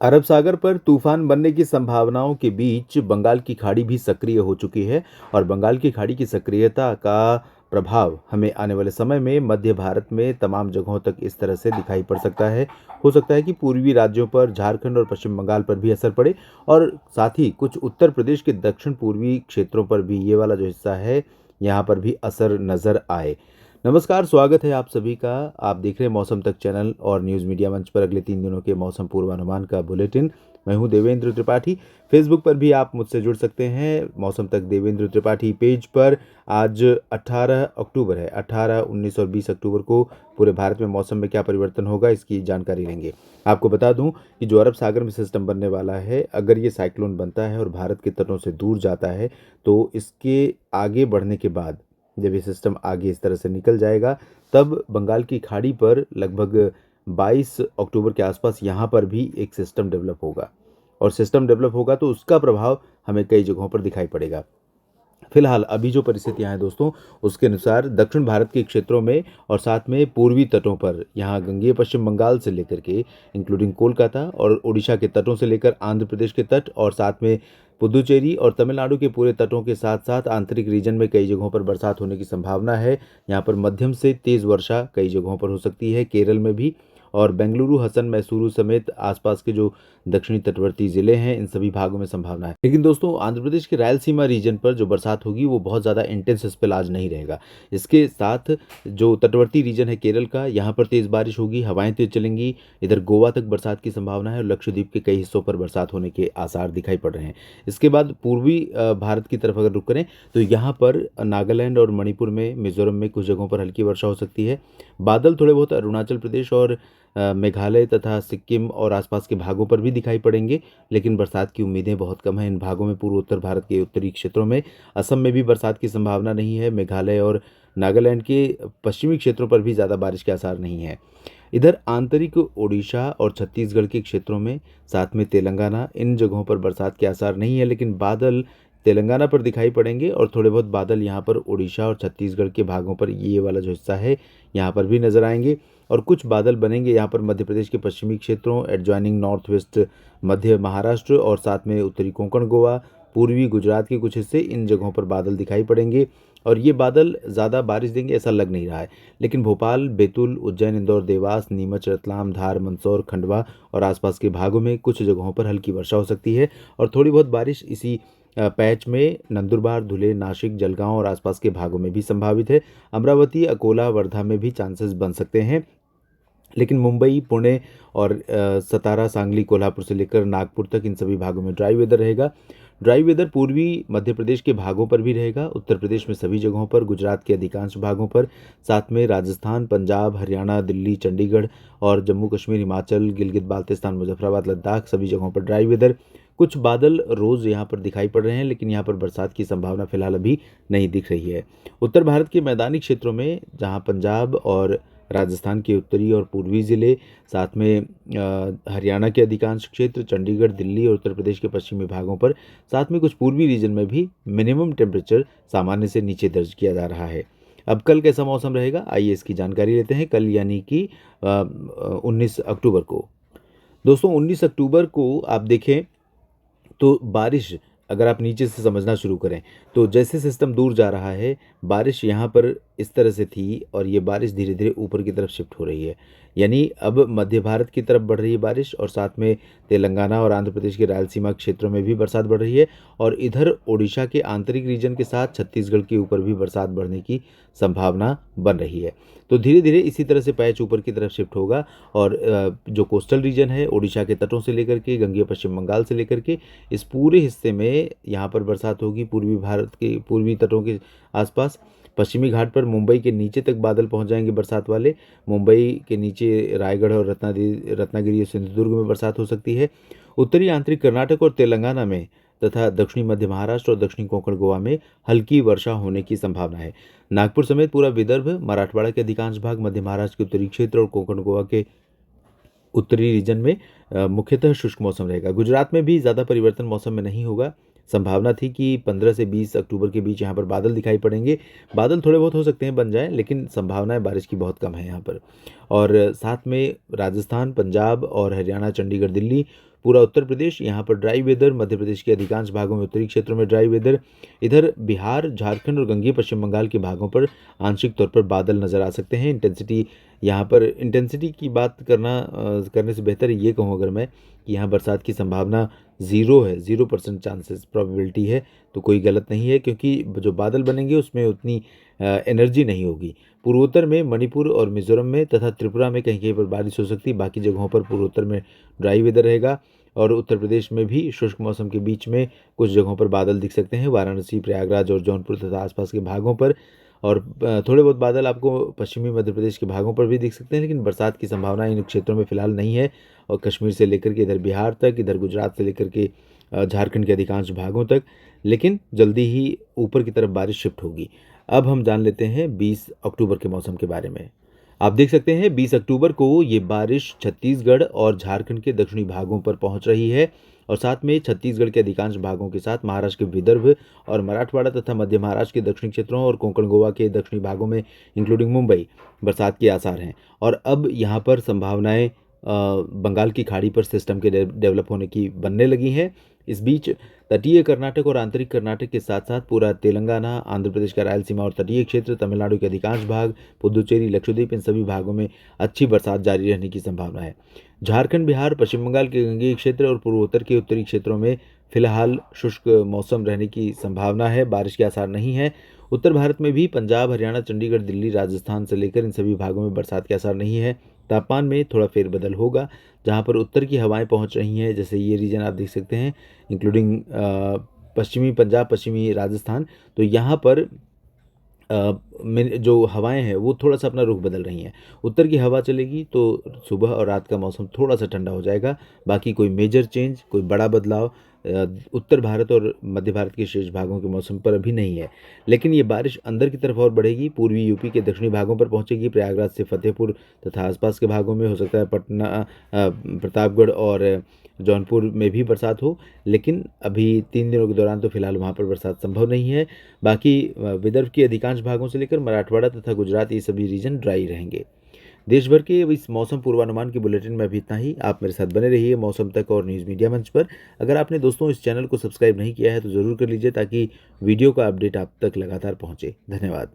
अरब सागर पर तूफान बनने की संभावनाओं के बीच बंगाल की खाड़ी भी सक्रिय हो चुकी है और बंगाल की खाड़ी की सक्रियता का प्रभाव हमें आने वाले समय में मध्य भारत में तमाम जगहों तक इस तरह से दिखाई पड़ सकता है। हो सकता है कि पूर्वी राज्यों पर, झारखंड और पश्चिम बंगाल पर भी असर पड़े और साथ ही कुछ उत्तर प्रदेश के दक्षिण पूर्वी क्षेत्रों पर भी ये वाला जो हिस्सा है यहाँ पर भी असर नजर आए। नमस्कार, स्वागत है आप सभी का। आप देख रहे हैं मौसम तक चैनल और न्यूज़ मीडिया मंच पर अगले 3 दिनों के मौसम पूर्वानुमान का बुलेटिन। मैं हूं देवेंद्र त्रिपाठी। फेसबुक पर भी आप मुझसे जुड़ सकते हैं मौसम तक देवेंद्र त्रिपाठी पेज पर। आज 18 अक्टूबर है। 18, 19 और 20 अक्टूबर को पूरे भारत में मौसम में क्या परिवर्तन होगा इसकी जानकारी लेंगे। आपको बता दूं कि जो अरब सागर में सिस्टम बनने वाला है, अगर ये साइक्लोन बनता है और भारत के तटों से दूर जाता है तो इसके आगे बढ़ने के बाद जब ये सिस्टम आगे इस तरह से निकल जाएगा तब बंगाल की खाड़ी पर लगभग 22 अक्टूबर के आसपास यहाँ पर भी एक सिस्टम डेवलप होगा और सिस्टम डेवलप होगा तो उसका प्रभाव हमें कई जगहों पर दिखाई पड़ेगा। फिलहाल अभी जो परिस्थितियां हैं दोस्तों, उसके अनुसार दक्षिण भारत के क्षेत्रों में और साथ में पूर्वी तटों पर, यहाँ गंगेय पश्चिम बंगाल से लेकर के इंक्लूडिंग कोलकाता और उड़ीसा के तटों से लेकर आंध्र प्रदेश के तट और साथ में पुदुचेरी और तमिलनाडु के पूरे तटों के साथ साथ आंतरिक रीजन में कई जगहों पर बरसात होने की संभावना है। यहाँ पर मध्यम से तेज वर्षा कई जगहों पर हो सकती है, केरल में भी। और बेंगलुरु, हसन, मैसूरू समेत आसपास के जो दक्षिणी तटवर्ती जिले हैं इन सभी भागों में संभावना है। लेकिन दोस्तों, आंध्र प्रदेश के रायलसीमा रीजन पर जो बरसात होगी वो बहुत ज़्यादा इंटेंस स्पेल आज नहीं रहेगा। इसके साथ जो तटवर्ती रीजन है केरल का, यहाँ पर तेज़ बारिश होगी, हवाएं तेज चलेंगी। इधर गोवा तक बरसात की संभावना है और लक्षद्वीप के कई हिस्सों पर बरसात होने के आसार दिखाई पड़ रहे हैं। इसके बाद पूर्वी भारत की तरफ अगर रुख करें तो यहाँ पर नागालैंड और मणिपुर में, मिजोरम में कुछ जगहों पर हल्की वर्षा हो सकती है। बादल थोड़े बहुत अरुणाचल प्रदेश और मेघालय तथा सिक्किम और आसपास के भागों पर भी दिखाई पड़ेंगे, लेकिन बरसात की उम्मीदें बहुत कम हैं इन भागों में। पूर्व उत्तर भारत के उत्तरी क्षेत्रों में, असम में भी बरसात की संभावना नहीं है। मेघालय और नागालैंड के पश्चिमी क्षेत्रों पर भी ज़्यादा बारिश के आसार नहीं है। इधर आंतरिक ओडिशा और छत्तीसगढ़ के क्षेत्रों में, साथ में तेलंगाना, इन जगहों पर बरसात के आसार नहीं है, लेकिन बादल तेलंगाना पर दिखाई पड़ेंगे और थोड़े बहुत बादल यहाँ पर उड़ीसा और छत्तीसगढ़ के भागों पर, ये वाला जो हिस्सा है यहाँ पर भी नजर आएंगे। और कुछ बादल बनेंगे यहाँ पर मध्य प्रदेश के पश्चिमी क्षेत्रों, एडजॉइनिंग नॉर्थ वेस्ट मध्य महाराष्ट्र और साथ में उत्तरी कोंकण गोवा, पूर्वी गुजरात के कुछ हिस्से, इन जगहों पर बादल दिखाई पड़ेंगे और ये बादल ज़्यादा बारिश देंगे ऐसा लग नहीं रहा है। लेकिन भोपाल, बैतूल, उज्जैन, इंदौर, देवास, नीमच, रतलाम, धार, मंदसौर, खंडवा और आसपास के भागों में कुछ जगहों पर हल्की वर्षा हो सकती है और थोड़ी बहुत बारिश इसी पैच में नंदुरबार, धुले, नासिक, जलगांव और आसपास के भागों में भी संभावित है। अमरावती, अकोला, वर्धा में भी चांसेस बन सकते हैं। लेकिन मुंबई, पुणे और सतारा, सांगली, कोल्हापुर से लेकर नागपुर तक इन सभी भागों में ड्राई वेदर रहेगा। ड्राई वेदर पूर्वी मध्य प्रदेश के भागों पर भी रहेगा, उत्तर प्रदेश में सभी जगहों पर, गुजरात के अधिकांश भागों पर, साथ में राजस्थान, पंजाब, हरियाणा, दिल्ली, चंडीगढ़ और जम्मू कश्मीर, हिमाचल, गिलगित बाल्तिस्तान, मुजफ्फराबाद, लद्दाख, सभी जगहों पर ड्राई वेदर। कुछ बादल रोज़ यहाँ पर दिखाई पड़ रहे हैं, लेकिन यहाँ पर बरसात की संभावना फिलहाल अभी नहीं दिख रही है। उत्तर भारत के मैदानी क्षेत्रों में, जहाँ पंजाब और राजस्थान के उत्तरी और पूर्वी ज़िले, साथ में हरियाणा के अधिकांश क्षेत्र, चंडीगढ़, दिल्ली और उत्तर प्रदेश के पश्चिमी भागों पर, साथ में कुछ पूर्वी रीजन में भी मिनिमम टेम्परेचर सामान्य से नीचे दर्ज किया जा रहा है। अब कल कैसा मौसम रहेगा, आइए इसकी जानकारी लेते हैं। कल यानी कि 19 अक्टूबर को, दोस्तों 19 अक्टूबर को आप देखें तो बारिश, अगर आप नीचे से समझना शुरू करें तो जैसे सिस्टम दूर जा रहा है, बारिश यहाँ पर इस तरह से थी और ये बारिश धीरे धीरे ऊपर की तरफ शिफ्ट हो रही है। यानी अब मध्य भारत की तरफ बढ़ रही है बारिश और साथ में तेलंगाना और आंध्र प्रदेश के रायलसीमा क्षेत्रों में भी बरसात बढ़ रही है और इधर ओडिशा के आंतरिक रीजन के साथ छत्तीसगढ़ के ऊपर भी बरसात बढ़ने की संभावना बन रही है। तो धीरे धीरे इसी तरह से पैच ऊपर की तरफ शिफ्ट होगा और जो कोस्टल रीजन है, ओडिशा के तटों से लेकर के गंगेय पश्चिम बंगाल से लेकर के इस पूरे हिस्से में यहाँ पर बरसात होगी। पूर्वी भारत के पूर्वी तटों के आसपास, पश्चिमी घाट पर मुंबई के नीचे तक बादल पहुंच जाएंगे बरसात वाले। मुंबई के नीचे रायगढ़ और रत्नागिरी और सिंधुदुर्ग में बरसात हो सकती है। उत्तरी आंतरिक कर्नाटक और तेलंगाना में तथा दक्षिणी मध्य महाराष्ट्र और दक्षिणी कोंकण गोवा में हल्की वर्षा होने की संभावना है। नागपुर समेत पूरा विदर्भ, मराठवाड़ा के अधिकांश भाग, मध्य महाराष्ट्र के उत्तरी क्षेत्र और कोंकण गोवा के उत्तरी रीजन में मुख्यतः शुष्क मौसम रहेगा। गुजरात में भी ज़्यादा परिवर्तन मौसम में नहीं होगा। संभावना थी कि 15 से 20 अक्टूबर के बीच यहाँ पर बादल दिखाई पड़ेंगे। बादल थोड़े बहुत हो सकते हैं बन जाएं, लेकिन संभावनाएं बारिश की बहुत कम है यहाँ पर। और साथ में राजस्थान, पंजाब और हरियाणा, चंडीगढ़, दिल्ली, पूरा उत्तर प्रदेश यहाँ पर ड्राई वेदर, मध्य प्रदेश के अधिकांश भागों में उत्तरी क्षेत्रों में ड्राई वेदर। इधर बिहार, झारखंड और गंगेय पश्चिम बंगाल के भागों पर आंशिक तौर पर बादल नज़र आ सकते हैं। इंटेंसिटी की बात करने से बेहतर ये कहूँ अगर मैं कि यहाँ बरसात की संभावना 0 है, 0% चांसेस प्रोबेबिलिटी है, तो कोई गलत नहीं है, क्योंकि जो बादल बनेंगे उसमें उतनी एनर्जी नहीं होगी। पूर्वोत्तर में मणिपुर और मिजोरम में तथा त्रिपुरा में कहीं कहीं पर बारिश हो सकती है। बाकी जगहों पर पूर्वोत्तर में ड्राई वेदर रहेगा और उत्तर प्रदेश में भी शुष्क मौसम के बीच में कुछ जगहों पर बादल दिख सकते हैं, वाराणसी, प्रयागराज और जौनपुर तथा आसपास के भागों पर। और थोड़े बहुत बादल आपको पश्चिमी मध्य प्रदेश के भागों पर भी दिख सकते हैं, लेकिन बरसात की संभावना इन क्षेत्रों में फिलहाल नहीं है। और कश्मीर से लेकर के इधर बिहार तक, इधर गुजरात से लेकर के झारखंड के अधिकांश भागों तक, लेकिन जल्दी ही ऊपर की तरफ बारिश शिफ्ट होगी। अब हम जान लेते हैं 20 अक्टूबर के मौसम के बारे में। आप देख सकते हैं 20 अक्टूबर को ये बारिश छत्तीसगढ़ और झारखंड के दक्षिणी भागों पर पहुंच रही है और साथ में छत्तीसगढ़ के अधिकांश भागों के साथ महाराष्ट्र के विदर्भ और मराठवाड़ा तथा मध्य महाराष्ट्र के दक्षिणी क्षेत्रों और कोंकण गोवा के दक्षिणी भागों में इंक्लूडिंग मुंबई बरसात के आसार हैं। और अब यहाँ पर संभावनाएं बंगाल की खाड़ी पर सिस्टम के डेवलप होने की बनने लगी हैं। इस बीच तटीय कर्नाटक और आंतरिक कर्नाटक के साथ साथ पूरा तेलंगाना, आंध्र प्रदेश का रायलसीमा और तटीय क्षेत्र, तमिलनाडु के अधिकांश भाग, पुदुचेरी, लक्षद्वीप, इन सभी भागों में अच्छी बरसात जारी रहने की संभावना है। झारखंड, बिहार, पश्चिम बंगाल के गंगेय क्षेत्र और पूर्वोत्तर के उत्तरी क्षेत्रों में फिलहाल शुष्क मौसम रहने की संभावना है, बारिश के आसार नहीं है। उत्तर भारत में भी पंजाब, हरियाणा, चंडीगढ़, दिल्ली, राजस्थान से लेकर इन सभी भागों में बरसात के आसार नहीं है। तापमान में थोड़ा फेरबदल होगा, जहां पर उत्तर की हवाएं पहुंच रही हैं, जैसे ये रीजन आप देख सकते हैं इंक्लूडिंग पश्चिमी पंजाब, पश्चिमी राजस्थान, तो यहाँ पर में जो हवाएं हैं वो थोड़ा सा अपना रुख बदल रही हैं। उत्तर की हवा चलेगी तो सुबह और रात का मौसम थोड़ा सा ठंडा हो जाएगा। बाकी कोई मेजर चेंज, कोई बड़ा बदलाव उत्तर भारत और मध्य भारत के शेष भागों के मौसम पर अभी नहीं है। लेकिन ये बारिश अंदर की तरफ और बढ़ेगी, पूर्वी यूपी के दक्षिणी भागों पर पहुंचेगी। प्रयागराज से फतेहपुर तथा आसपास के भागों में हो सकता है, पटना, प्रतापगढ़ और जौनपुर में भी बरसात हो, लेकिन अभी 3 दिनों के दौरान तो फिलहाल वहाँ पर बरसात संभव नहीं है। बाकी विदर्भ के अधिकांश भागों से लेकर मराठवाड़ा तथा गुजरात, ये सभी रीजन ड्राई रहेंगे। देश भर के इस मौसम पूर्वानुमान के बुलेटिन में अभी इतना ही। आप मेरे साथ बने रहिए मौसम तक और न्यूज़ मीडिया मंच पर। अगर आपने दोस्तों इस चैनल को सब्सक्राइब नहीं किया है तो ज़रूर कर लीजिए, ताकि वीडियो का अपडेट आप तक लगातार पहुँचे। धन्यवाद।